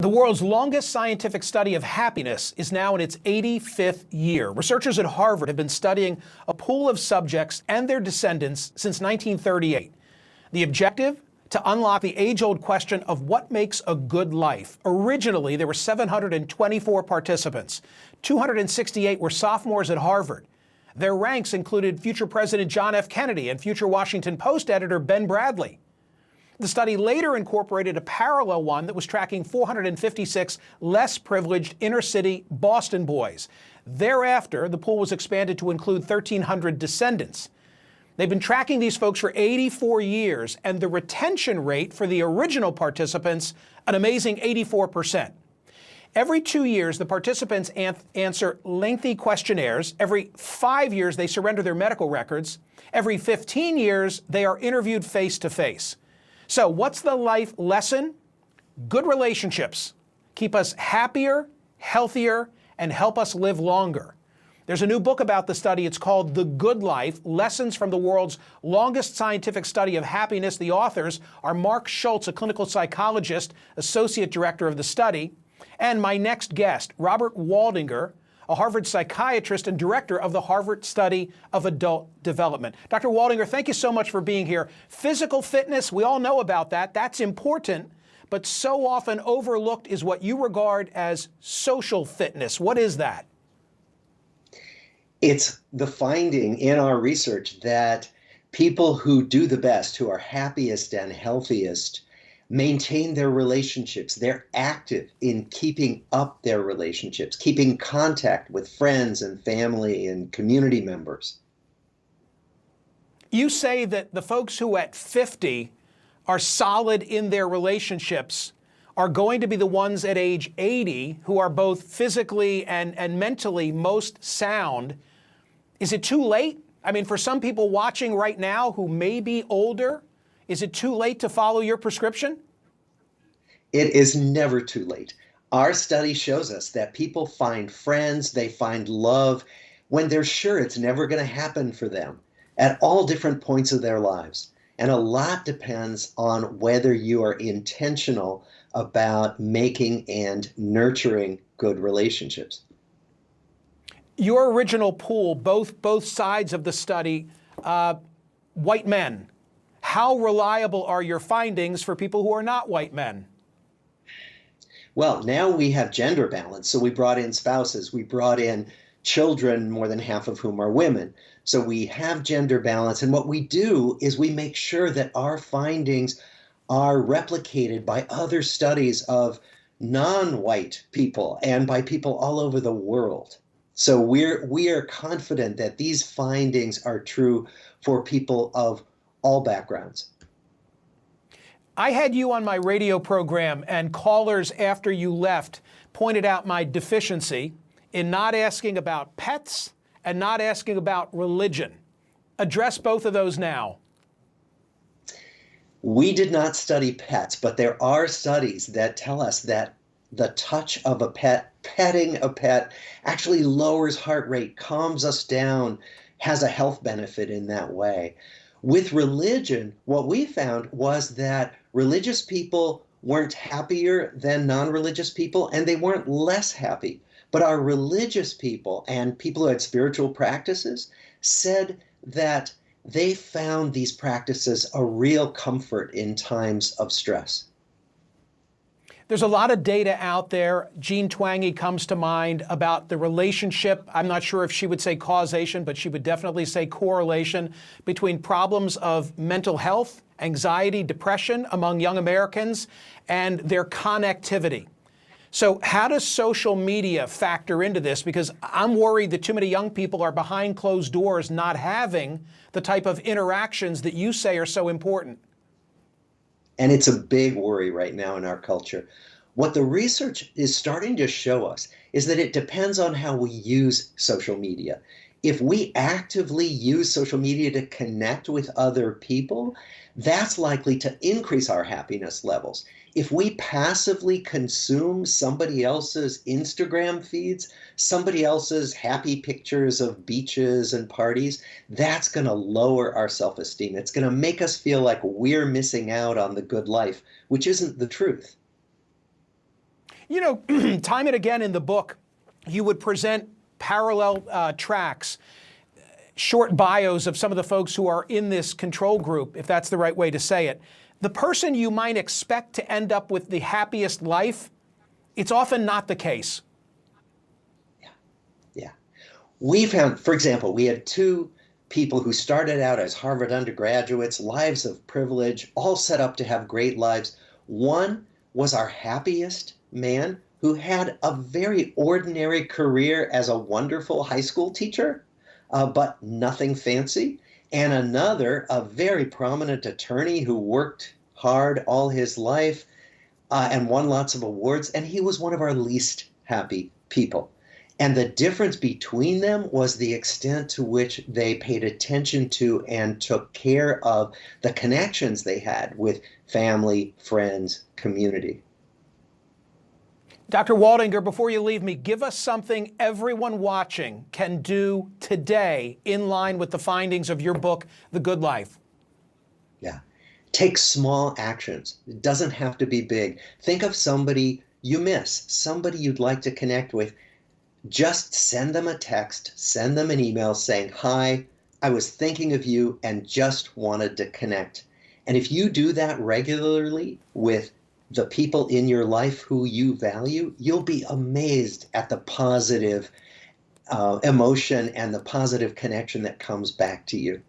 The world's longest scientific study of happiness is now in its 85th year. Researchers at Harvard have been studying a pool of subjects and their descendants since 1938. The objective? To unlock the age-old question of what makes a good life. Originally, there were 724 participants. 268 were sophomores at Harvard. Their ranks included future President John F. Kennedy and future Washington Post editor Ben Bradley. The study later incorporated a parallel one that was tracking 456 less privileged inner-city Boston boys. Thereafter, the pool was expanded to include 1,300 descendants. They've been tracking these folks for 84 years, and the retention rate for the original participants, an amazing 84%. Every 2 years, the participants answer lengthy questionnaires. Every 5 years, they surrender their medical records. Every 15 years, they are interviewed face-to-face. So what's the life lesson? Good relationships keep us happier, healthier, and help us live longer. There's a new book about the study. It's called The Good Life, Lessons from the World's Longest Scientific Study of Happiness. The authors are Mark Schultz, a clinical psychologist, associate director of the study, and my next guest, Robert Waldinger, a Harvard psychiatrist and director of the Harvard Study of Adult Development. Dr. Waldinger, thank you so much for being here. Physical fitness, we all know about that. That's important, but so often overlooked is what you regard as social fitness. What is that? It's the finding in our research that people who do the best, who are happiest and healthiest, maintain their relationships. They're active in keeping up their relationships, keeping contact with friends and family and community members. You say that the folks who at 50 are solid in their relationships are going to be the ones at age 80 who are both physically and mentally most sound. Is it too late? I mean, for some people watching right now who may be older, is it too late to follow your prescription? It is never too late. Our study shows us that people find friends, they find love when they're sure it's never going to happen for them at all different points of their lives. And a lot depends on whether you are intentional about making and nurturing good relationships. Your original pool, both sides of the study, white men. How reliable are your findings for people who are not white men? Well, now we have gender balance. So we brought in spouses, we brought in children, more than half of whom are women. So we have gender balance. And what we do is we make sure that our findings are replicated by other studies of non-white people and by people all over the world. So we are confident that these findings are true for people of all backgrounds. I had you on my radio program, and callers after you left pointed out my deficiency in not asking about pets and not asking about religion. Address both of those now. We did not study pets, but there are studies that tell us that the touch of a pet, petting a pet, actually lowers heart rate, calms us down, has a health benefit in that way. With religion, what we found was that religious people weren't happier than non-religious people, and they weren't less happy. But our religious people and people who had spiritual practices said that they found these practices a real comfort in times of stress. There's a lot of data out there. Jean Twenge comes to mind about the relationship. I'm not sure if she would say causation, but she would definitely say correlation between problems of mental health, anxiety, depression among young Americans, and their connectivity. So how does social media factor into this? Because I'm worried that too many young people are behind closed doors not having the type of interactions that you say are so important. And it's a big worry right now in our culture. What the research is starting to show us is that it depends on how we use social media. If we actively use social media to connect with other people, that's likely to increase our happiness levels. If we passively consume somebody else's Instagram feeds, somebody else's happy pictures of beaches and parties, that's going to lower our self-esteem. It's going to make us feel like we're missing out on the good life, which isn't the truth. You know, time and again in the book, you would present parallel tracks, short bios of some of the folks who are in this control group, if that's the right way to say it. The person you might expect to end up with the happiest life, it's often not the case. Yeah. We found, for example, we had two people who started out as Harvard undergraduates, lives of privilege, all set up to have great lives. One was our happiest man who had a very ordinary career as a wonderful high school teacher, but nothing fancy. And another, a very prominent attorney who worked hard all his life and won lots of awards. And he was one of our least happy people. And the difference between them was the extent to which they paid attention to and took care of the connections they had with family, friends, community. Dr. Waldinger, before you leave me, give us something everyone watching can do today in line with the findings of your book, The Good Life. Yeah. Take small actions. It doesn't have to be big. Think of somebody you miss, somebody you'd like to connect with. Just send them a text, send them an email saying, "Hi, I was thinking of you and just wanted to connect." And if you do that regularly with the people in your life who you value, you'll be amazed at the positive emotion and the positive connection that comes back to you.